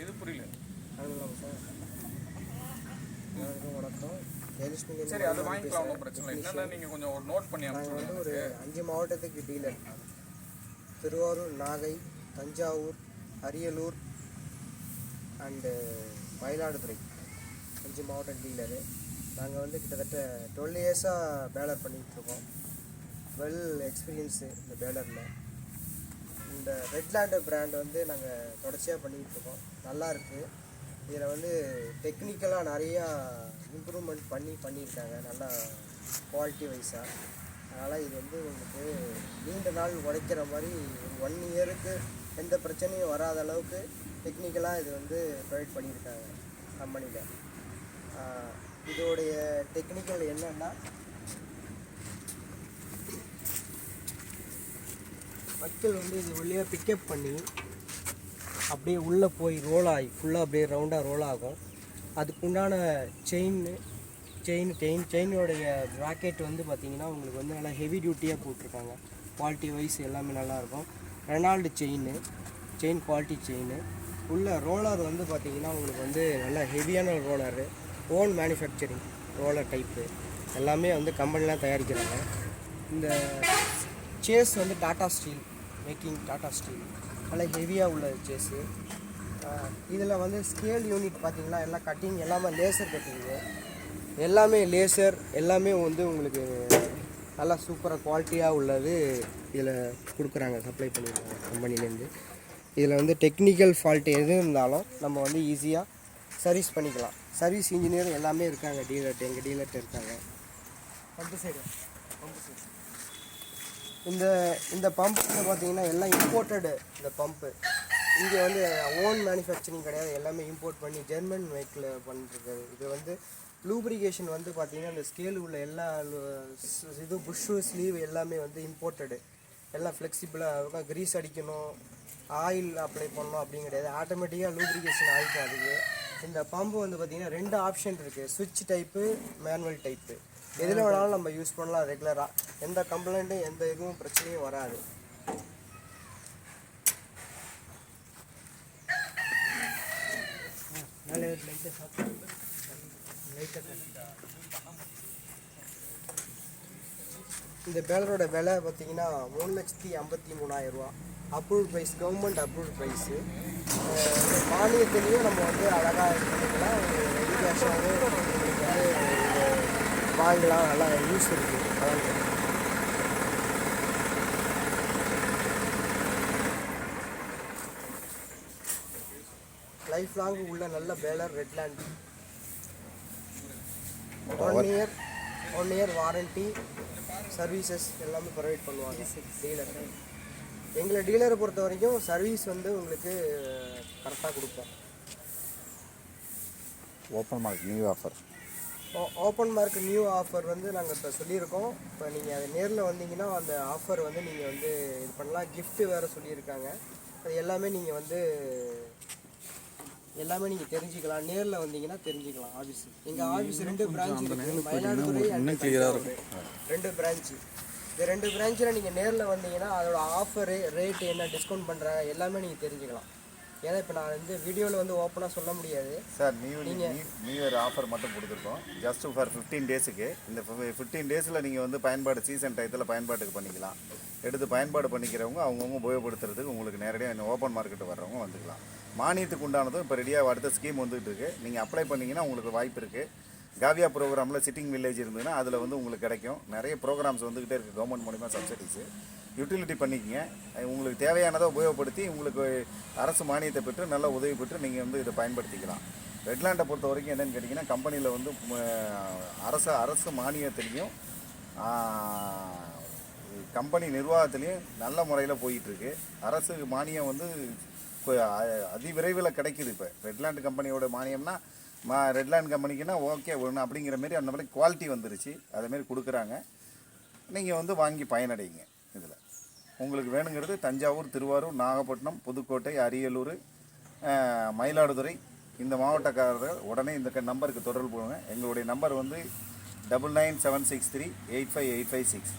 இது புரியல. அதுதான் சார். வணக்கம். சரி, அது வாங்கிக்கலாம், ஒன்றும் பிரச்சனை இல்லை. என்னென்ன நீங்கள் கொஞ்சம் ஒரு நோட் பண்ணி நாங்கள் வந்து ஒரு 5 மாவட்டத்துக்கு டீலர். திருவாரூர், நாகை, தஞ்சாவூர், அரியலூர் அண்டு மயிலாடுதுறை 5 மாவட்ட டீலரு. நாங்கள் வந்து கிட்டத்தட்ட 12 இயர்ஸாக பேலர் பண்ணிகிட்ருக்கோம். வெல் எக்ஸ்பீரியன்ஸு இந்த பேலரில். இந்த ரெட்லேண்ட் பிராண்ட் வந்து நாங்கள் தொடர்ச்சியாக பண்ணிகிட்ருக்கோம். நல்லாயிருக்கு. இதில் வந்து டெக்னிக்கலாக நிறையா இம்ப்ரூவ்மெண்ட் பண்ணியிருக்காங்க, நல்லா குவாலிட்டி வைஸாக. அதனால் இது வந்து உங்களுக்கு நீண்ட நாள் உழைக்கிற மாதிரி ஒரு 1 இயருக்கு எந்த பிரச்சனையும் வராத அளவுக்கு டெக்னிக்கலாக இது வந்து ப்ரொவைட் பண்ணியிருக்காங்க கம்பெனியில். இதோடைய டெக்னிக்கல் என்னென்னா, மக்கள் வந்து இது வழியாக பிக்கப் பண்ணி அப்படியே உள்ளே போய் ரோல் ஆகி ஃபுல்லாக அப்படியே ரவுண்டாக ரோல் ஆகும். அதுக்குண்டான செயினோடைய ராக்கெட் வந்து பார்த்திங்கன்னா உங்களுக்கு வந்து நல்லா ஹெவி டியூட்டியாக போட்டிருக்காங்க. குவாலிட்டி வைஸ் எல்லாமே நல்லாயிருக்கும். Renault chain quality chain. உள்ள ரோலர் வந்து பார்த்திங்கன்னா உங்களுக்கு வந்து நல்லா ஹெவியான roller, own manufacturing roller type எல்லாமே வந்து கம்பெனிலாம் தயாரிக்கிறாங்க. இந்த சேஸ் வந்து Tata steel making, Tata steel நல்லா ஹெவியாக உள்ள சேஸு. இதில் வந்து ஸ்கேல் யூனிட் பார்த்திங்கன்னா எல்லாம் கட்டிங் எல்லாமே லேசர் கட்டிங்கு, எல்லாமே லேசர் எல்லாமே வந்து உங்களுக்கு நல்லா சூப்பராக குவாலிட்டியாக உள்ளது இதில் கொடுக்குறாங்க, சப்ளை பண்ணிடுறாங்க கம்பெனிலேருந்து. இதில் வந்து டெக்னிக்கல் ஃபால்ட் எது இருந்தாலும் நம்ம வந்து ஈஸியாக சர்வீஸ் பண்ணிக்கலாம். சர்வீஸ் இன்ஜினியர் எல்லாமே இருக்காங்க டீலர்கிட்ட, எங்கள் டீலர்கிட்ட இருக்காங்க. பம்பு சைடு இந்த பம்ப் வந்து பார்த்திங்கன்னா எல்லாம் இம்போர்ட்டடு. இந்த பம்ப்பு இங்கே வந்து ஓன் மேனுஃபேக்சரிங் கிடையாது, எல்லாமே இம்போர்ட் பண்ணி ஜெர்மன் மேக்கில் பண்ணிருக்காரு. இது வந்து லூப்ரிகேஷன் வந்து பார்த்திங்கன்னா இந்த ஸ்கேல் உள்ள எல்லா இது புஷ்ஷு ஸ்லீவ் எல்லாமே வந்து இம்போர்ட்டடு. எல்லாம் ஃப்ளெக்சிபிளாக இருக்கும். க்ரீஸ் அடிக்கணும், ஆயில் அப்ளை பண்ணணும் அப்படின்னு கிடையாது, ஆட்டோமேட்டிக்காக லூப்ரிகேஷன் ஆகிக்கும். அதுக்கு இந்த பம்பு வந்து பார்த்திங்கன்னா 2 ஆப்ஷன் இருக்குது, சுவிட்ச் டைப்பு, மேனுவல் டைப்பு. எதில் வேணாலும் நம்ம யூஸ் பண்ணலாம் ரெகுலராக. எந்த கம்ப்ளைண்ட்டும் எந்த இதுவும் பிரச்சனையும் வராது. இந்த பேலரோட விலை பார்த்திங்கன்னா 3,53,000 approved price, government approved price. மானியத்துலேயும் நம்ம வந்து அழகாக இது பண்ணிக்கலாம். ரெடி கேஷாகவும் உங்களுக்கு வந்து வாங்கலாம், நல்லா யூஸ் இருக்குது. அதான் லைஃப் லாங் உள்ள நல்ல பேலர் ரெட்லேண்ட். 1 இயர் வாரண்ட்டி, சர்வீசஸ் எல்லாமே ப்ரொவைட் பண்ணுவாங்க டீலர். எங்களை டீலரை பொறுத்த வரைக்கும் சர்வீஸ் வந்து உங்களுக்கு கரெக்டாக கொடுப்போம். ஓப்பன் மார்க் நியூ ஆஃபர் வந்து நாங்கள் இப்போ சொல்லியிருக்கோம். இப்போ நீங்கள் அது நேரில் வந்தீங்கன்னா அந்த ஆஃபர் வந்து நீங்கள் வந்து இது பண்ணலாம். கிஃப்ட்டு வேறு சொல்லியிருக்காங்க. அது எல்லாமே நீங்கள் வந்து தெரிஞ்சுக்கலாம். நேரில் வந்தீங்கன்னா தெரிஞ்சுக்கலாம். ஆஃபீஸ் எங்கள் ஆஃபீஸ் 2 பிரான்ச் இருக்குது, மயிலாடுதுறை அண்ட் 2 பிரான்ச்சு. இந்த 2 பிரான்ச்சில் நீங்கள் நேரில் வந்தீங்கன்னா அதோட ஆஃபரு, ரேட்டு என்ன, டிஸ்கவுண்ட் பண்ணுறாங்க எல்லாமே நீங்கள் தெரிஞ்சுக்கலாம். ஏன்னா இப்போ நான் வந்து வீடியோவில் வந்து ஓப்பனாக சொல்ல முடியாது சார். நியூ இயர் ஆஃபர் மட்டும் கொடுத்துருக்கோம், ஜஸ்ட் ஃபார் 15 டேஸுக்கு. இந்த 15 டேஸில் நீங்கள் வந்து பயன்பாடு சீசன் டயத்தில் பயன்பாட்டுக்கு பண்ணிக்கலாம். எடுத்து பயன்பாடு பண்ணிக்கிறவங்க அவங்கவுங்க உபயோகப்படுத்துறதுக்கு உங்களுக்கு நேரடியாக இந்த ஓப்பன் மார்க்கெட்டு வர்றவங்க வந்துக்கலாம். மானியத்துக்கு உண்டானதும் இப்போ ரெடியாக அடுத்த ஸ்கீம் வந்துகிட்டு இருக்குது. நீங்கள் அப்ளை பண்ணிங்கன்னா உங்களுக்கு வாய்ப்பு இருக்குது. காவியா ப்ரோக்ராமில் சிட்டிங் வில்லேஜ் இருந்ததுன்னா அதில் வந்து உங்களுக்கு கிடைக்கும். நிறைய ப்ரோக்ராம்ஸ் வந்துக்கிட்டே இருக்குது கவர்மெண்ட் மூலிமா, சப்சிடிஸு. யூட்டிலிட்டி பண்ணிக்கிங்க. உங்களுக்கு தேவையானதை உபயோகப்படுத்தி உங்களுக்கு அரசு மானியத்தை பெற்று நல்ல உதவி பெற்று நீங்கள் வந்து இதை பயன்படுத்திக்கலாம். ரெட்லேண்டை பொறுத்த வரைக்கும் என்னென்னு கேட்டிங்கன்னா, கம்பெனியில் வந்து அரசு மானியத்துலேயும் கம்பெனி நிர்வாகத்துலேயும் நல்ல முறையில் போயிட்டுருக்கு. அரசு மானியம் வந்து அதிவிரைவில் கிடைக்கிது. இப்போ ரெட்லேண்ட் கம்பெனியோட மானியம்னா ரெட்லேண்ட் கம்பெனிக்குன்னா ஓகே ஒன்று அப்படிங்கிற மாரி அந்த மாதிரி குவாலிட்டி வந்துருச்சு. அதேமாரி கொடுக்குறாங்க. நீங்கள் வந்து வாங்கி பயனடைங்க. இதில் உங்களுக்கு வேணுங்கிறது தஞ்சாவூர், திருவாரூர், நாகப்பட்டினம், புதுக்கோட்டை, அரியலூர், மயிலாடுதுறை இந்த மாவட்டக்காரர்கள் உடனே இந்த நம்பருக்கு தொடர்பு கொள்ளுங்க. எங்களுடைய நம்பர் வந்து 9976385856.